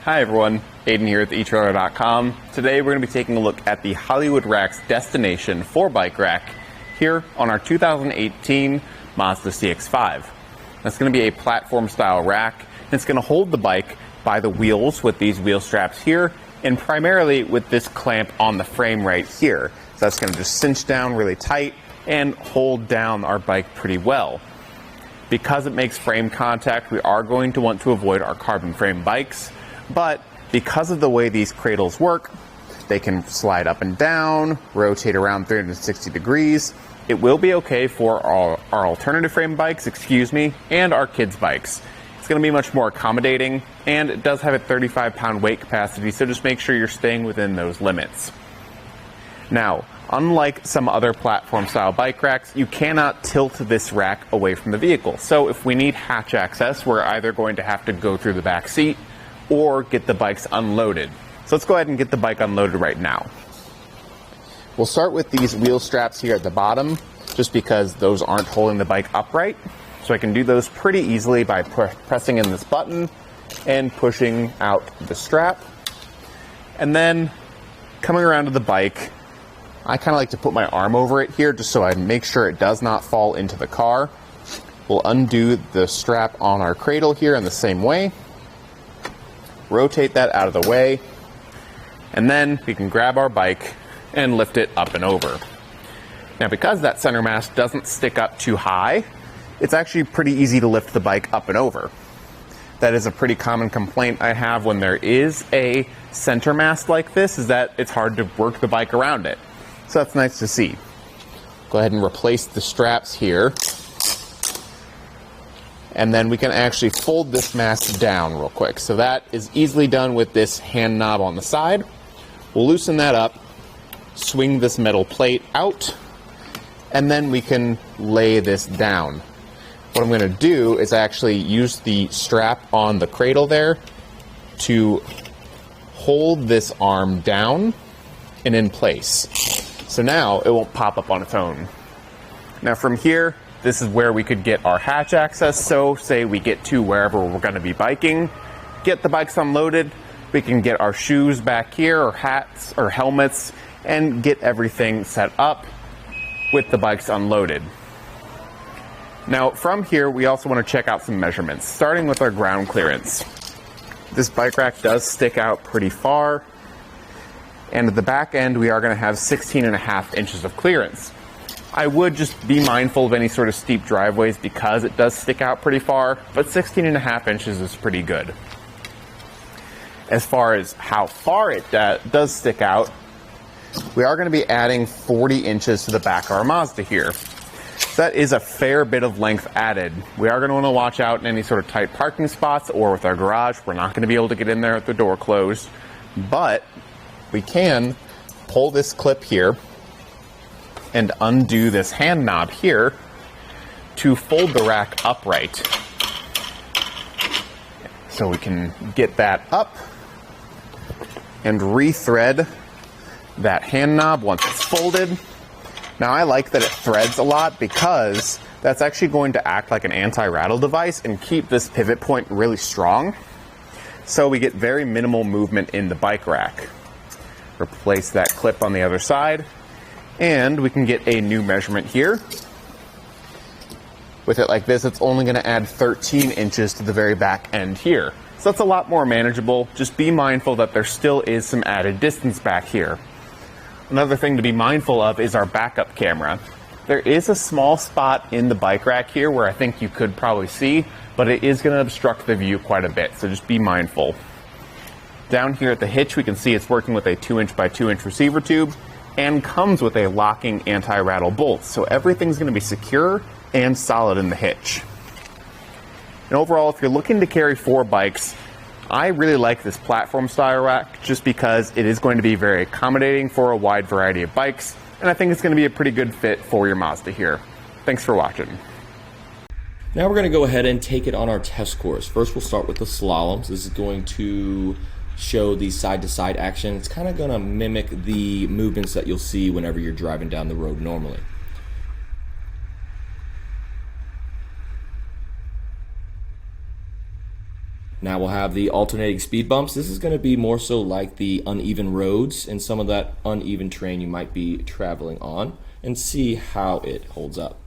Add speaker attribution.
Speaker 1: Hi everyone, Aiden here at etrailer.com. Today we're going to be taking a look at the Hollywood Rack's Destination 4-bike rack here on our 2018 Mazda CX-5. That's going to be a platform style rack, and it's going to hold the bike by the wheels with these wheel straps here, and primarily with this clamp on the frame right here. So that's going to just cinch down really tight and hold down our bike pretty well. Because it makes frame contact, we are going to want to avoid our carbon frame bikes. But because of the way these cradles work, they can slide up and down, rotate around 360 degrees. It will be okay for our alternative frame bikes, and our kids' bikes. It's going to be much more accommodating, and it does have a 35-pound weight capacity, so just make sure you're staying within those limits. Now, unlike some other platform-style bike racks, you cannot tilt this rack away from the vehicle. So if we need hatch access, we're either going to have to go through the back seat or get the bikes unloaded. So let's go ahead and get the bike unloaded right now. We'll start with these wheel straps here at the bottom, just because those aren't holding the bike upright. So I can do those pretty easily by pressing in this button and pushing out the strap. And then coming around to the bike, I kind of like to put my arm over it here just so I make sure it does not fall into the car. We'll undo the strap on our cradle here in the same way. Rotate that out of the way, and then we can grab our bike and lift it up and over. Now, because that center mast doesn't stick up too high, it's actually pretty easy to lift the bike up and over. That is a pretty common complaint I have when there is a center mast like this, is that it's hard to work the bike around it. So that's nice to see. Go ahead and replace the straps here. And then we can actually fold this mast down real quick. So that is easily done with this hand knob on the side. We'll loosen that up, swing this metal plate out, and then we can lay this down. What I'm going to do is actually use the strap on the cradle there to hold this arm down and in place. So now it won't pop up on its own. Now from here, this is where we could get our hatch access. So say we get to wherever we're going to be biking, get the bikes unloaded, we can get our shoes back here, or hats or helmets, and get everything set up with the bikes unloaded. Now from here, we also want to check out some measurements, starting with our ground clearance. This bike rack does stick out pretty far, and at the back end, we are going to have 16.5 inches of clearance. I would just be mindful of any sort of steep driveways because it does stick out pretty far, but 16.5 inches is pretty good. As far as how far it does stick out, we are going to be adding 40 inches to the back of our Mazda here. That is a fair bit of length added. We are going to want to watch out in any sort of tight parking spots or with our garage. We're not going to be able to get in there with the door closed, but we can pull this clip here and undo this hand knob here to fold the rack upright. So we can get that up and rethread that hand knob once it's folded. Now I like that it threads a lot because that's actually going to act like an anti-rattle device and keep this pivot point really strong. So we get very minimal movement in the bike rack. Replace that clip on the other side, and we can get a new measurement here. With it like this, it's only going to add 13 inches to the very back end here. So that's a lot more manageable. Just be mindful that there still is some added distance back here. Another thing to be mindful of is our backup camera. There is a small spot in the bike rack here where I think you could probably see, but it is going to obstruct the view quite a bit, so just be mindful. Down here at the hitch, we can see it's working with a 2-inch by 2-inch receiver tube and comes with a locking anti-rattle bolt. So everything's going to be secure and solid in the hitch. And overall, if you're looking to carry 4 bikes, I really like this platform style rack just because it is going to be very accommodating for a wide variety of bikes, and I think it's going to be a pretty good fit for your Mazda here. Thanks for watching.
Speaker 2: Now we're going to go ahead and take it on our test course. First we'll start with the slaloms. This is going to show the side-to-side action. It's kind of going to mimic the movements that you'll see whenever you're driving down the road normally. Now we'll have the alternating speed bumps. This is going to be more so like the uneven roads and some of that uneven terrain you might be traveling on, and see how it holds up.